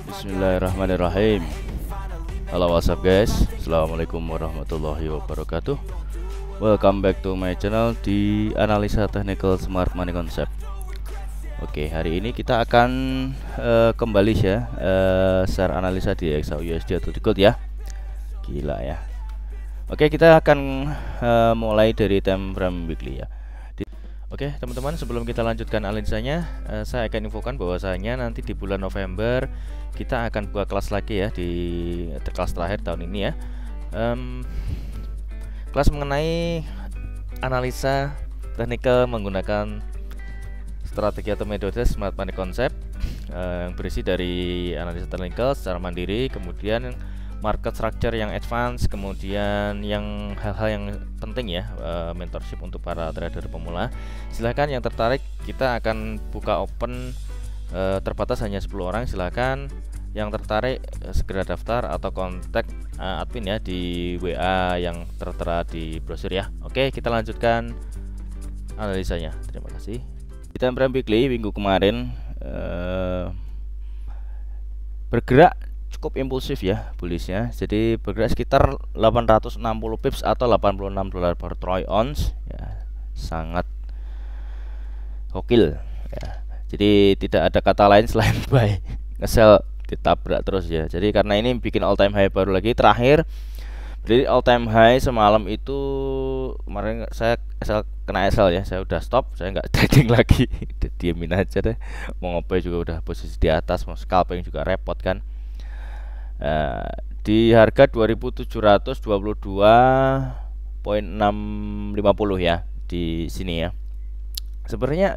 Bismillahirrahmanirrahim. Halo, what's up guys, assalamualaikum warahmatullahi wabarakatuh. Welcome back to my channel di Analisa Technical Smart Money Concept. Oke, hari ini kita akan kembali ya share analisa di XAUUSD atau di gold ya. Gila ya. Oke, kita akan mulai dari time frame weekly ya. Oke teman-teman, sebelum kita lanjutkan analisanya, saya akan infokan bahwasanya nanti di bulan November kita akan buka kelas lagi ya, di kelas terakhir tahun ini ya. Kelas mengenai analisa teknikal menggunakan strategi atau metode Smart Money Concept, yang berisi dari analisa teknikal secara mandiri, kemudian market structure yang advance, kemudian yang hal-hal yang penting ya, mentorship untuk para trader pemula. Silahkan yang tertarik, kita akan buka open terbatas hanya 10 orang. Silahkan yang tertarik segera daftar atau kontak admin ya di WA yang tertera di brosur ya. Oke, kita lanjutkan analisanya. Terima kasih. Di time frame weekly minggu kemarin bergerak cukup impulsif ya bullishnya, jadi bergerak sekitar 860 pips atau 86 dolar per troy ounce ya, sangat gokil ya. Jadi tidak ada kata lain selain buy, nge-sell ditabrak terus ya. Jadi karena ini bikin all time high baru lagi terakhir. Jadi all time high semalam itu kemarin saya kena SL ya, saya udah stop, saya nggak trading lagi, diemin aja deh. Mau ngopi juga udah posisi di atas, mau scalping juga repot kan. Di harga 2722.650 ya di sini ya. Sebenarnya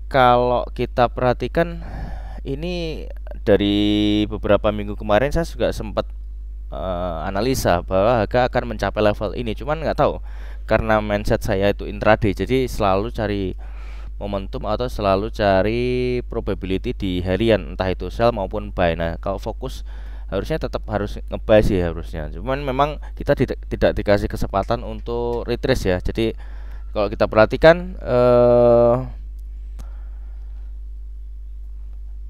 kalau kita perhatikan ini dari beberapa minggu kemarin saya juga sempat analisa bahwa harga akan mencapai level ini, cuman nggak tahu karena mindset saya itu intraday, jadi selalu cari momentum atau selalu cari probability di harian, entah itu sell maupun buy. Nah, kalau fokus harusnya tetap harus nge-buy sih harusnya. Cuman memang kita tidak dikasih kesempatan untuk retrace ya. Jadi kalau kita perhatikan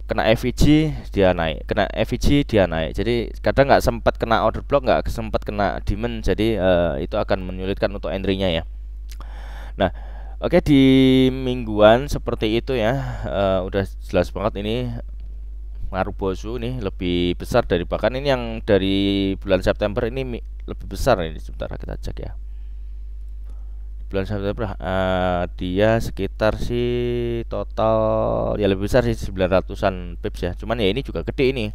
kena FVG dia naik, kena FVG dia naik. Jadi kadang nggak sempat kena order block, nggak sempat kena demand. Jadi itu akan menyulitkan untuk entry-nya ya. Nah, oke, di mingguan seperti itu ya, udah jelas banget ini Marubozu nih lebih besar dari, bahkan ini yang dari bulan September ini lebih besar ini. Sebentar kita cek ya. Bulan September dia sekitar sih total ya lebih besar sih 900-an pips ya. Cuman ya ini juga gede ini.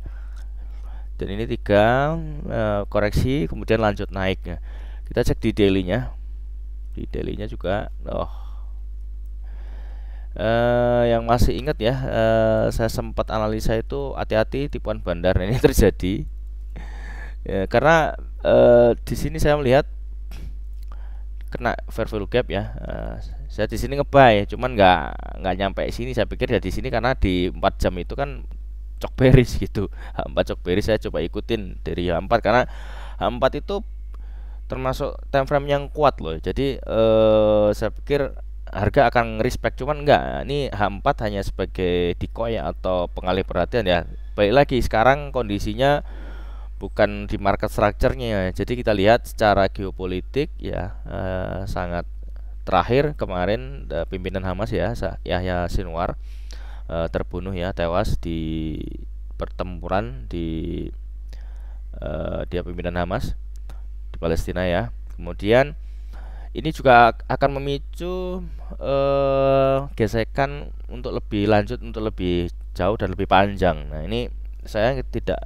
Dan ini 3 koreksi kemudian lanjut naik ya. Kita cek di daily-nya. Di daily-nya juga yang masih ingat ya, saya sempat analisa itu hati-hati tipuan bandar ini terjadi ya, karena di sini saya melihat kena fair value gap ya. Saya di sini nge-buy, cuman nggak nyampe sini. Saya pikir ya di sini karena di 4 jam itu kan cok bearish gitu. H4 cok bearish saya coba ikutin dari H4 karena H4 itu termasuk time frame yang kuat loh. Jadi saya pikir harga akan respect, cuman enggak, ini H4 hanya sebagai decoy atau pengalih perhatian ya. Balik lagi sekarang kondisinya bukan di market structure-nya. Jadi kita lihat secara geopolitik ya, sangat terakhir kemarin pimpinan Hamas ya, Yahya Sinwar terbunuh ya, tewas di pertempuran di dia pimpinan Hamas di Palestina ya. Kemudian ini juga akan memicu gesekan untuk lebih lanjut, untuk lebih jauh dan lebih panjang. Nah, ini saya tidak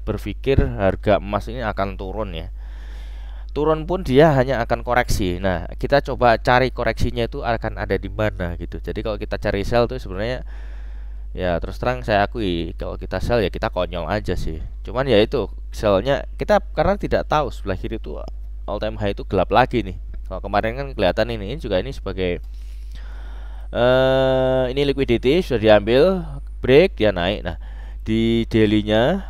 berpikir harga emas ini akan turun ya. Turun pun dia hanya akan koreksi. Nah, kita coba cari koreksinya itu akan ada di mana gitu. Jadi kalau kita cari sell tuh sebenarnya ya terus terang saya akui kalau kita sell ya kita konyol aja sih. Cuman ya itu sellnya kita karena tidak tahu sebelah kiri itu all time high itu gelap lagi nih. Kalau kemarin kan kelihatan ini juga ini sebagai ini liquidity sudah diambil, break dia naik. Nah, di daily-nya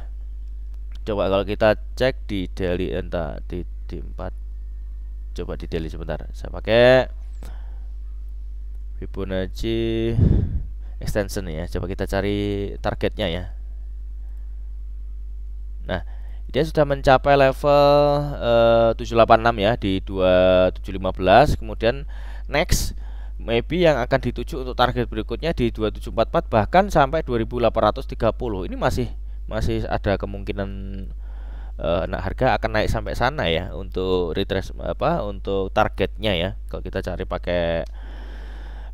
coba kalau kita cek di daily, entah di 4, coba di daily sebentar. Saya pakai Fibonacci extension ya. Coba kita cari targetnya ya. Nah, dia sudah mencapai level 786 ya di 2715. Kemudian next maybe yang akan dituju untuk target berikutnya di 2744 bahkan sampai 2830. Ini masih ada kemungkinan harga akan naik sampai sana ya untuk retrace untuk targetnya ya. Kalau kita cari pakai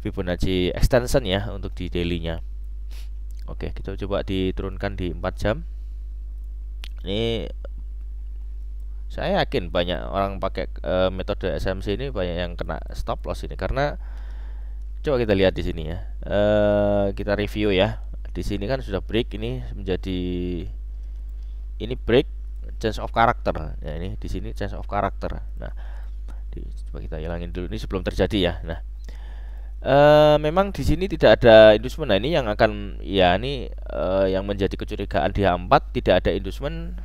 Fibonacci extension ya untuk di daily-nya. Oke, kita coba diturunkan di 4 jam. Ini saya yakin banyak orang pakai metode SMC ini banyak yang kena stop loss ini karena coba kita lihat di sini ya. Kita review ya. Di sini kan sudah break, ini menjadi break change of character. Ya, ini di sini change of character. Nah, coba kita hilangin dulu ini sebelum terjadi ya. Nah, memang di sini tidak ada inducement. Nah, ini yang akan ya ini yang menjadi kecurigaan di H4 tidak ada inducement,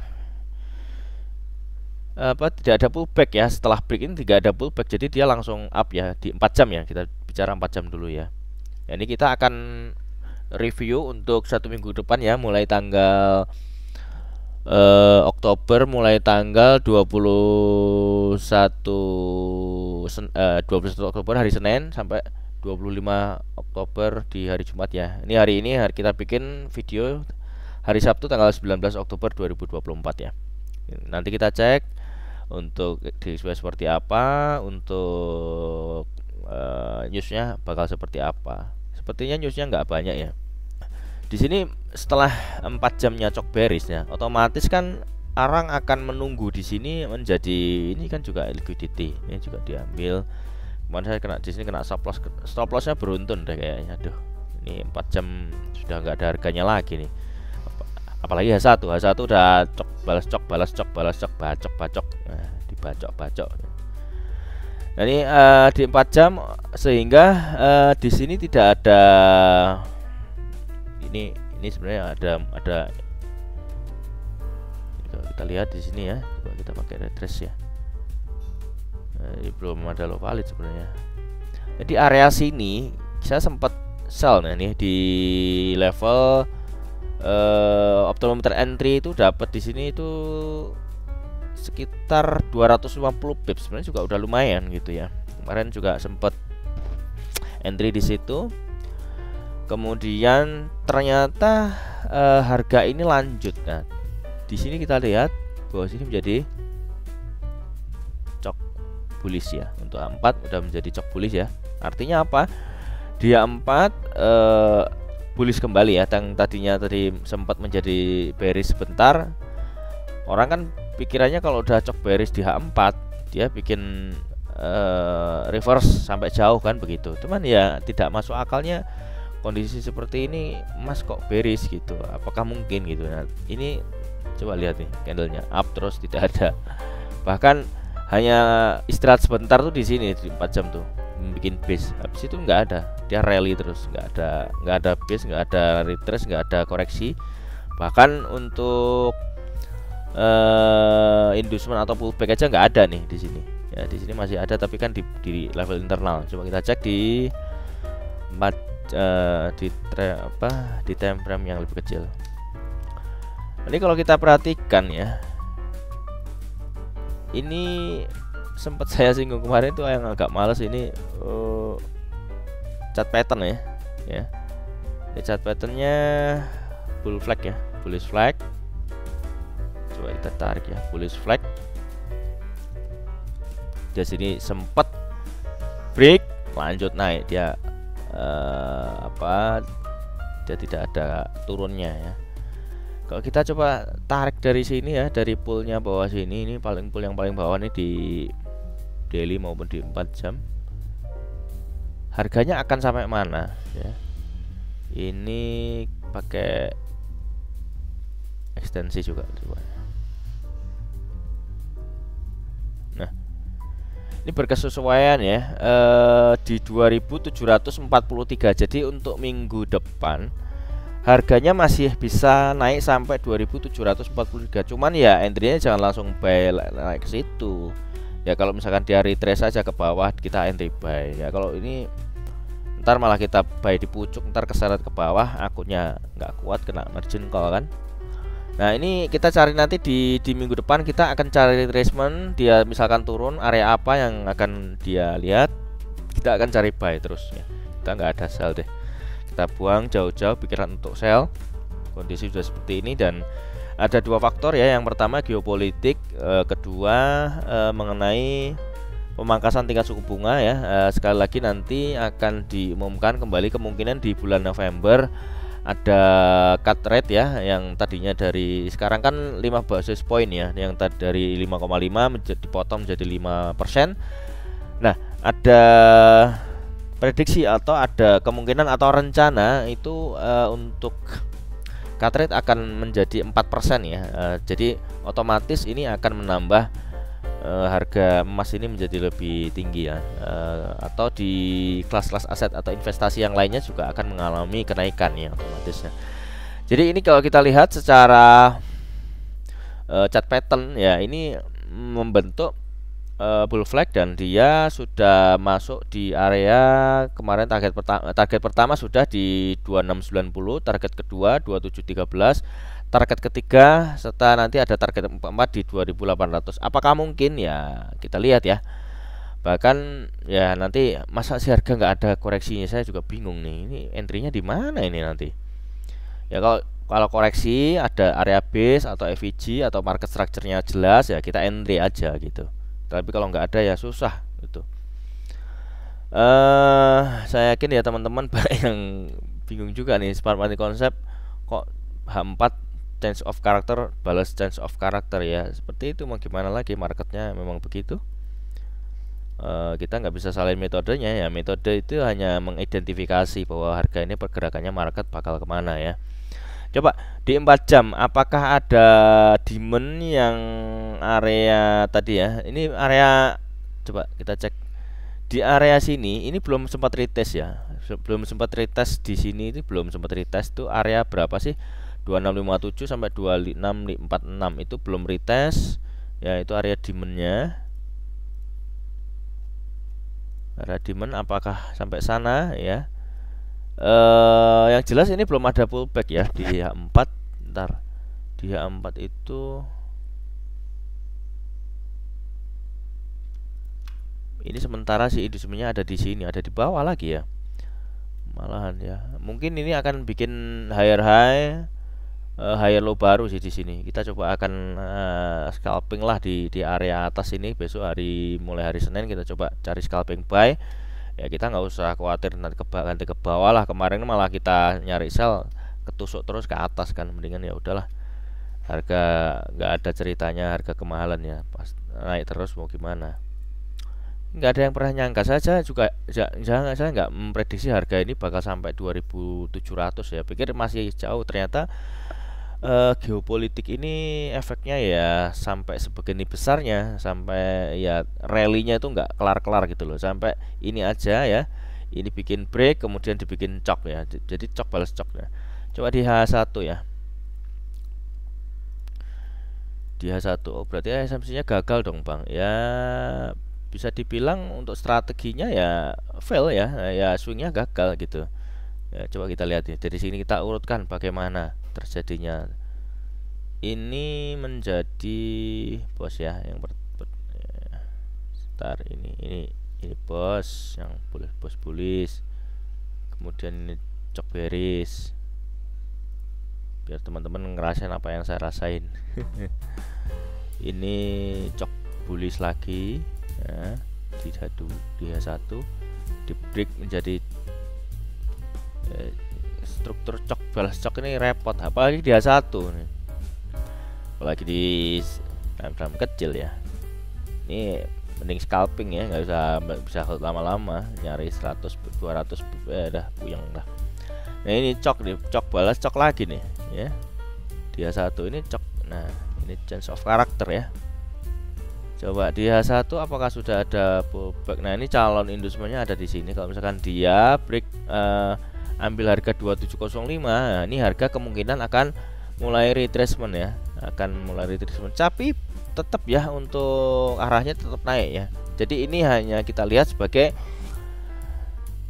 tidak ada pullback ya. Setelah break ini tidak ada pullback, jadi dia langsung up ya di 4 jam ya. Kita bicara 4 jam dulu ya. Ya, ini kita akan review untuk 1 minggu depan ya, mulai tanggal Oktober, mulai tanggal 21 Oktober hari Senin sampai 25 Oktober di hari Jumat ya. Ini hari kita bikin video hari Sabtu tanggal 19 Oktober 2024 ya. Nanti kita cek untuk DXY seperti apa, untuk newsnya bakal seperti apa. Sepertinya newsnya nggak banyak ya. Di sini setelah 4 jam nyocok bearish ya, otomatis kan orang akan menunggu di sini menjadi ini kan juga liquidity. Ini juga diambil. Kemarin saya kena di sini kena stop lossnya beruntun deh kayaknya. Aduh, ini 4 jam sudah nggak ada harganya lagi nih. Apalagi H1 udah cok balas cok bacok. Nah, dibacok. Nah, ini di 4 jam sehingga di sini tidak ada ini sebenarnya ada kita lihat di sini ya. Coba kita pakai retrace ya. Nah, ini belum ada low valid sebenarnya. Jadi area sini saya sempat sell nih di level optometer entry itu dapat di sini itu sekitar 250 pips. Sebenarnya juga udah lumayan gitu ya. Kemarin juga sempat entry di situ. Kemudian ternyata harga ini lanjut. Nah, di sini kita lihat bahwa sini menjadi cok bullish ya. Untuk A4 udah menjadi cok bullish ya. Artinya apa? Dia A4 bullish kembali ya. Yang tadinya sempat menjadi bearish sebentar. Orang kan pikirannya kalau udah cok bearish di H4 dia bikin reverse sampai jauh kan begitu. Cuman ya tidak masuk akalnya. Kondisi seperti ini Mas kok bearish gitu, apakah mungkin gitu. Nah, ini coba lihat nih candlenya up terus tidak ada, bahkan hanya istirahat sebentar tuh di sini di 4 jam tuh bikin base, habis itu nggak ada, dia rally terus, nggak ada base, nggak ada retrace, nggak ada koreksi. Bahkan untuk inducement atau pullback aja nggak ada nih di sini ya. Di sini masih ada tapi kan di level internal. Coba kita cek di 4 di time frame yang lebih kecil. Ini kalau kita perhatikan ya, ini sempat saya singgung kemarin itu yang agak males ini chart pattern ya. Ini chart patternnya bull flag ya, bullish flag. Coba kita tarik ya, bullish flag. Di sini sempat break, lanjut naik dia. Dia tidak ada turunnya ya. Kalau kita coba tarik dari sini ya, dari poolnya bawah sini, ini pool yang paling bawah nih di daily maupun di 4 jam, harganya akan sampai mana ya. Ini pakai ekstensi juga coba. Nah, ini berkesesuaian ya, di 2743. Jadi untuk minggu depan harganya masih bisa naik sampai 2743. Cuman ya entry-nya jangan langsung buy naik ke situ. Ya kalau misalkan dia retrace aja ke bawah kita entry buy. Ya kalau ini ntar malah kita buy di pucuk, ntar keseret ke bawah, akunnya nggak kuat, kena margin call kan. Nah ini kita cari nanti di minggu depan, kita akan cari retracement, dia misalkan turun area apa yang akan dia lihat, kita akan cari buy terus ya. Kita nggak ada sell deh, kita buang jauh-jauh pikiran untuk sell. Kondisi sudah seperti ini dan ada dua faktor ya. Yang pertama geopolitik, kedua mengenai pemangkasan tingkat suku bunga ya. Sekali lagi nanti akan diumumkan kembali, kemungkinan di bulan November ada cut rate ya, yang tadinya dari sekarang kan 5 basis point ya, yang tadi dari 5,5 dipotong menjadi 5%. Nah, ada prediksi atau ada kemungkinan atau rencana itu untuk cut rate akan menjadi 4% ya. Jadi otomatis ini akan menambah harga emas ini menjadi lebih tinggi ya, atau di kelas-kelas aset atau investasi yang lainnya juga akan mengalami kenaikan ya otomatisnya. Jadi ini kalau kita lihat secara chart pattern ya, ini membentuk bull flag dan dia sudah masuk di area kemarin. Target pertama sudah di 2690, target kedua 2713, target ketiga serta nanti ada target keempat di 2800. Apakah mungkin ya, kita lihat ya. Bahkan ya nanti masa sih harga nggak ada koreksinya, saya juga bingung nih, ini entry-nya di mana ini nanti ya. Kalau koreksi ada area base atau FVG atau market structure-nya jelas ya, kita entry aja gitu. Tapi kalau nggak ada ya susah gitu. Saya yakin ya teman-teman banyak yang bingung juga nih, smart money concept kok H4 change of character balas change of character ya. Seperti itu, mau gimana lagi, marketnya memang begitu. Kita nggak bisa salahin metodenya ya. Metode itu hanya mengidentifikasi bahwa harga ini pergerakannya market bakal kemana ya. Coba di 4 jam apakah ada demand yang area tadi ya. Ini area, coba kita cek di area sini, ini belum sempat retest ya. Belum sempat retest di sini, itu belum sempat retest tuh area berapa sih? 2657 sampai 2646 itu belum retest ya, itu area demandnya. Area demand apakah sampai sana ya? Yang jelas ini belum ada pullback ya di H4. Ntar di H4 itu ini sementara sih industrinya ada di sini, ada di bawah lagi ya malahan ya. Mungkin ini akan bikin higher high, higher low baru sih di sini. Kita coba akan scalping lah di area atas ini. Besok mulai hari Senin kita coba cari scalping buy. Ya kita nggak usah khawatir nanti ganti ke bawah lah. Kemarin malah kita nyari sell ketusuk terus ke atas kan. Mendingan ya udahlah. Harga nggak ada ceritanya harga kemahalan ya. Pas naik terus mau gimana? Nggak ada yang pernah nyangka. Saya juga saya nggak memprediksi harga ini bakal sampai 2700 ya. Pikir masih jauh, ternyata geopolitik ini efeknya ya sampai sebegini besarnya, sampai ya rally-nya itu nggak kelar-kelar gitu loh. Sampai ini aja ya, ini bikin break kemudian dibikin cok ya, jadi cok balas cok ya. Coba di H1 ya, di H1 oh, berarti asumsinya gagal dong bang ya. Bisa dibilang untuk strateginya ya fail ya, ya swingnya gagal gitu ya. Coba kita lihat ya, dari sini kita urutkan bagaimana terjadinya. Ini menjadi bos ya, yang start ini bos yang bos bullish, kemudian ini cok bearish, biar teman-teman ngerasain apa yang saya rasain. Ini cok bullish lagi ya, di H1 di break menjadi struktur cok balas cok. Ini repot apalagi di H1 nih, apalagi di time kecil ya. Ini mending scalping ya, nggak bisa lama-lama nyari 100 200 dah puyeng dah. Nah ini cok balas cok lagi nih ya, di H1 ini cok. Nah ini change of character ya. Coba di H1 apakah sudah ada pullback. Nah ini calon industrinya ada di sini. Kalau misalkan dia break ambil harga 2705, nah, ini harga kemungkinan akan mulai retracement ya, akan mulai retracement. Tapi tetap ya untuk arahnya tetap naik ya. Jadi ini hanya kita lihat sebagai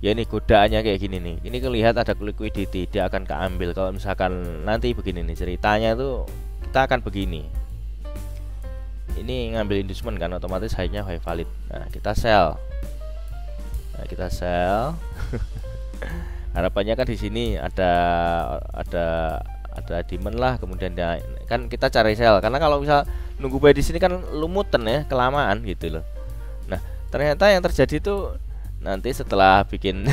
Ya ini godaannya kayak gini nih. Ini kelihatan ada liquidity, dia akan keambil. Kalau misalkan nanti begini nih ceritanya tuh, kita akan begini. Ini ngambil inducement kan, otomatis high-nya high valid. Nah, kita sell. Nah, kita sell. Harapannya kan di sini ada demand lah, kemudian kan kita cari sell. Karena kalau misal nunggu buy di sini kan lumutan ya, kelamaan gitu loh. Nah, ternyata yang terjadi tuh nanti setelah bikin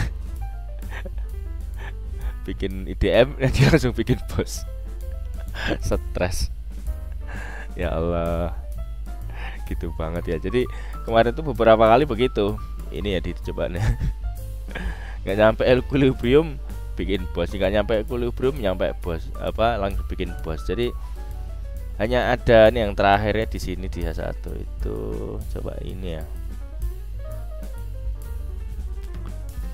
bikin IDM dia langsung bikin bos. Stres. Ya Allah. Gitu banget ya. Jadi kemarin tuh beberapa kali begitu. Ini ya dicobanya. Nggak nyampe equilibrium bikin bos, nggak nyampe equilibrium nyampe bos, apa langsung bikin bos. Jadi hanya ada nih yang terakhirnya di sini di H1 itu. Coba ini ya.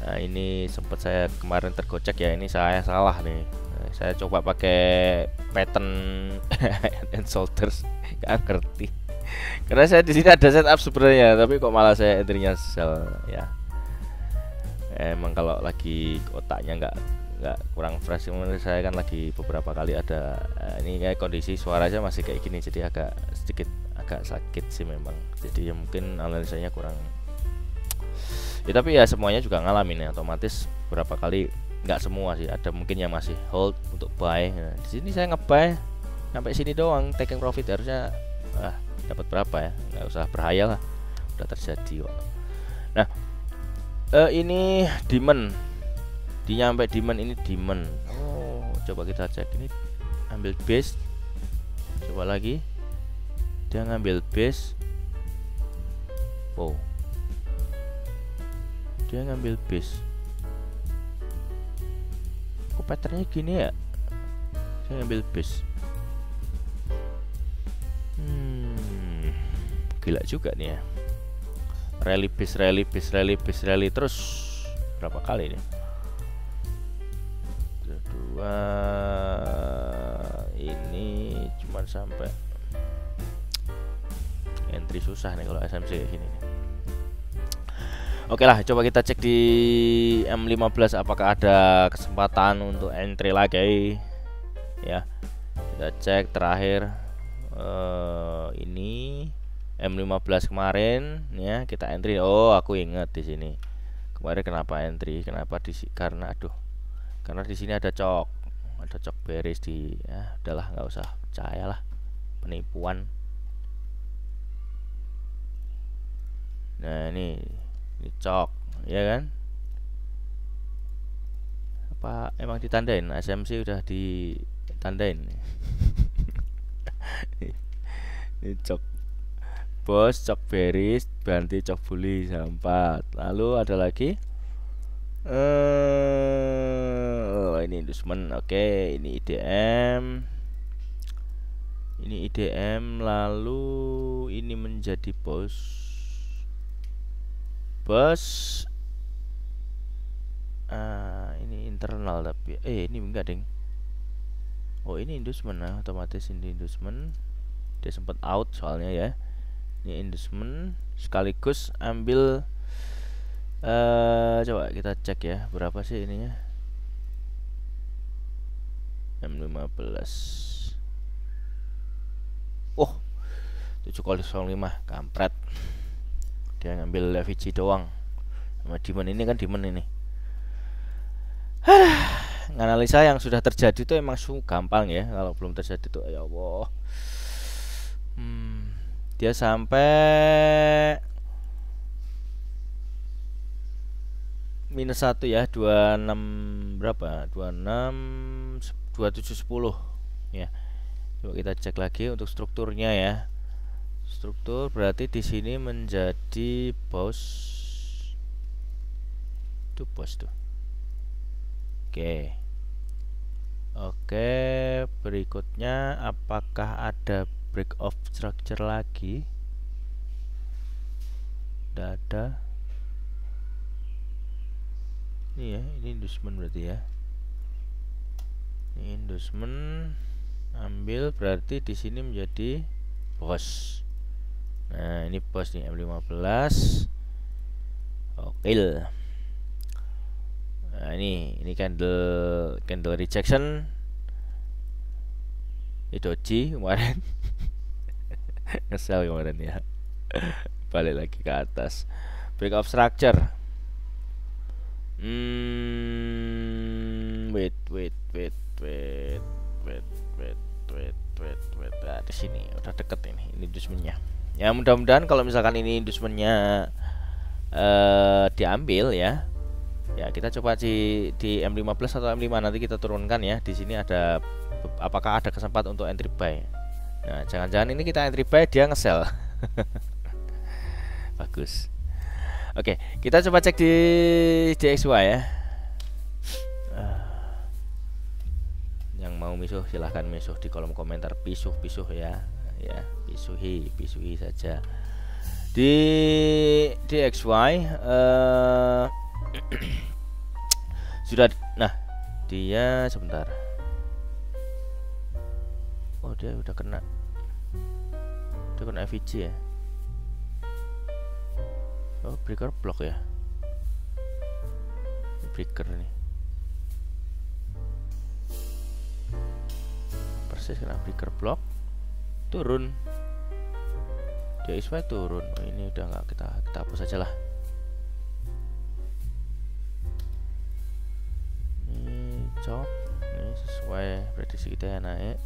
Nah, ini sempat saya kemarin tergocek ya, ini saya salah nih. Saya coba pakai pattern and shoulders, nggak ngerti. Karena saya di sini ada setup sebenarnya, tapi kok malah saya entry-nya sell ya. Emang kalau lagi otaknya nggak kurang fresh, menurut saya kan lagi beberapa kali ada ini kayak kondisi suaranya masih kayak gini, jadi agak sakit sih memang. Jadi ya mungkin analisanya kurang. Ya tapi ya semuanya juga ngalamin ya, otomatis beberapa kali, nggak semua sih, ada mungkin yang masih hold untuk buy. Nah, di sini saya nge-buy sampai sini doang, taking profit harusnya dapat berapa ya, nggak usah berhayal lah, udah terjadi kok. Nah, ini demand, dia nyampe demand, ini demand. Oh, coba kita cek, ini ambil base, coba lagi dia ngambil base. Oh, dia ngambil base. Kok patternnya gini ya, saya ngambil base. Gila juga nih ya, rally base, rally base, rally base, rally terus berapa kali nih? Kedua ini cuma sampai entry susah nih kalau SMC kayak gini nih. Oke lah, coba kita cek di M15 apakah ada kesempatan untuk entry lagi ya. Kita cek terakhir ini M15 kemarin ya, kita entry. Oh, aku ingat di sini kemarin kenapa entry, kenapa karena di sini ada cok bearish di, ya udahlah, nggak usah percayalah, penipuan. Nah ini cok ya kan, apa emang ditandain SMC udah ditandain. Ini cok bos, cok bearish, ganti cok bullish 4. Lalu ada lagi ini inducement. Oke, ini IDM, lalu ini menjadi bos ini internal, tapi ini enggak deng. Oh, ini inducement, otomatis ini inducement, dia sempat out soalnya ya. Ini inducement sekaligus ambil coba kita cek ya, berapa sih ininya M15. Oh, 7,05 kampret, dia ngambil FVG doang sama demand. Ini kan demand ini. Nganalisa yang sudah terjadi itu emang gampang ya, kalau belum terjadi tuh ya Allah. Dia sampai -1 ya, 26 berapa, 26 2710 ya. Coba kita cek lagi untuk strukturnya ya. Struktur berarti di sini menjadi bos tuh, bos tuh. Oke, berikutnya apakah ada break of structure lagi? Tidak ada. Ini ya, ini inducement berarti ya. Ini inducement ambil, berarti di sini menjadi bos. Nah, ini bos nih M15. Oke. Nah, ini candle rejection doji kemarin. Ngesel kemarin ya. Balik lagi ke atas. Breakout structure. Wait. Nah, di sini udah deket ini inducementnya. Ya mudah-mudahan kalau misalkan ini inducementnya diambil ya. Ya kita coba di M15 atau M5 nanti kita turunkan ya. Di sini ada apakah ada kesempatan untuk entry buy. Nah, jangan-jangan ini kita entry buy dia nge-sell. Bagus. Oke, kita coba cek di DXY ya. Yang mau misuh silahkan misuh di kolom komentar, pisuh ya. Ya, pisuhi saja. Di DXY sudah, nah dia sebentar. Oh dia udah kena FVG ya. Oh breaker block ya. Breaker nih. Persis kena breaker block. Turun. DXY turun. Oh, ini udah nggak kita hapus aja lah. Ini cok. Ini sesuai prediksi kita ya naik.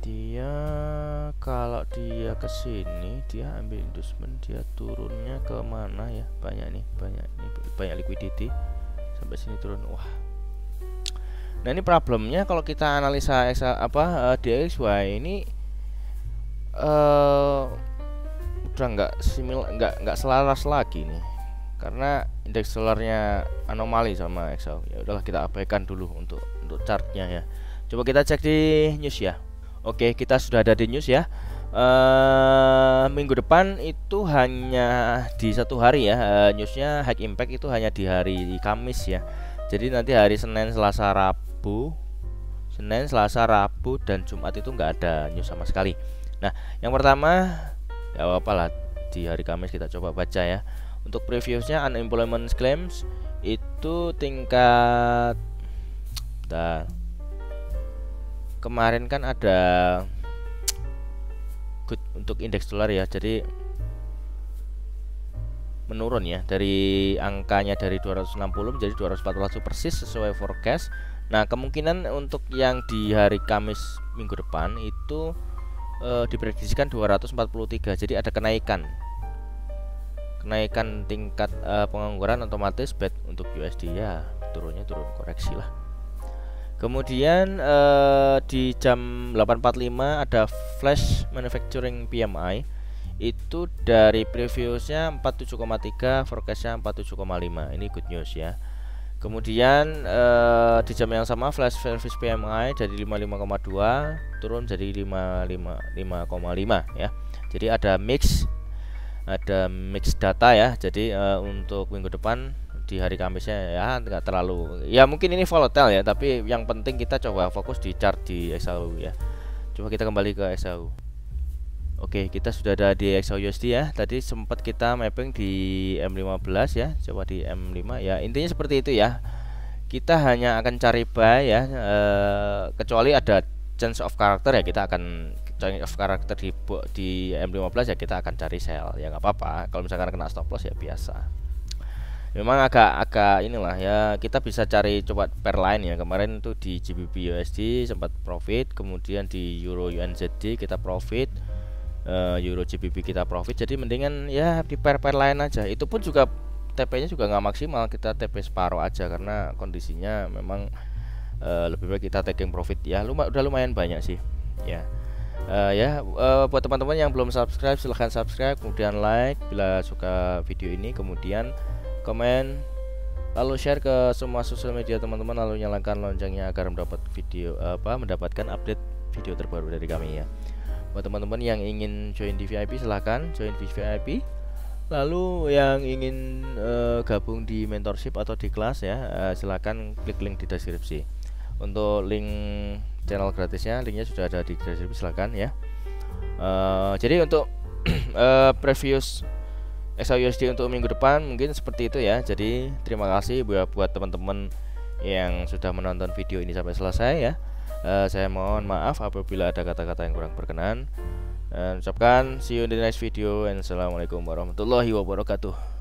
Dia kalau dia kesini dia ambil inducement, dia turunnya ke mana ya? Banyak liquidity sampai sini turun. Wah. Nah ini problemnya kalau kita analisa DXY ini udah nggak selaras lagi nih, karena indeks dolarnya anomali sama XAU. Ya udahlah kita abaikan dulu untuk chartnya ya. Coba kita cek di news ya. Oke, kita sudah ada di news ya. Minggu depan itu hanya di satu hari ya. Newsnya high impact itu hanya di hari Kamis ya. Jadi nanti hari Senin, Selasa, Rabu, dan Jumat itu nggak ada news sama sekali. Nah, yang pertama ya apalah di hari Kamis kita coba baca ya. Untuk previewsnya unemployment claims itu tingkat kemarin kan ada good untuk indeks dolar ya, jadi menurun ya dari angkanya dari 260 menjadi 241 persis sesuai forecast. Nah kemungkinan untuk yang di hari Kamis minggu depan itu diprediksikan 243, jadi ada kenaikan tingkat pengangguran otomatis bad untuk USD ya, turun koreksi lah. Kemudian di jam 8.45 ada flash manufacturing PMI, itu dari previewsnya 47,3, forecastnya 47,5. Ini good news ya. Kemudian di jam yang sama flash service PMI dari 55,2 turun jadi 55,5 ya. Jadi ada mix data ya. Jadi untuk minggu depan di hari Kamisnya ya nggak terlalu, ya mungkin ini volatile ya, tapi yang penting kita coba fokus di chart di XAU ya. Coba kita kembali ke XAU. Oke, kita sudah ada di XAU USD ya. Tadi sempat kita mapping di M15 ya. Coba di M5 ya. Intinya seperti itu ya. Kita hanya akan cari buy ya, kecuali ada change of character ya, kita akan change of character di M15 ya, kita akan cari sell ya, nggak apa-apa. Kalau misalkan kena stop loss ya biasa. Memang agak inilah ya, kita bisa cari coba pair line ya. Kemarin tuh di GBP USD sempat profit, kemudian di Euro UNZD kita profit, Euro GBP kita profit. Jadi mendingan ya di pair line aja. Itu pun juga TP-nya juga nggak maksimal, kita TP separuh aja karena kondisinya memang lebih baik kita taking profit ya. Udah lumayan banyak sih ya. Buat teman-teman yang belum subscribe silahkan subscribe, kemudian like bila suka video ini, kemudian komen, lalu share ke semua sosial media teman-teman, lalu nyalakan loncengnya agar mendapatkan update video terbaru dari kami ya. Buat teman-teman yang ingin join di VIP silahkan join di VIP. Lalu yang ingin gabung di mentorship atau di kelas ya, silahkan klik link di deskripsi. Untuk link channel gratisnya, linknya sudah ada di deskripsi, silahkan ya. Jadi untuk previous XAUSD untuk minggu depan mungkin seperti itu ya. Jadi terima kasih buat teman-teman yang sudah menonton video ini sampai selesai ya. Saya mohon maaf apabila ada kata-kata yang kurang berkenan. Dan ucapkan see you in the next video and assalamualaikum warahmatullahi wabarakatuh.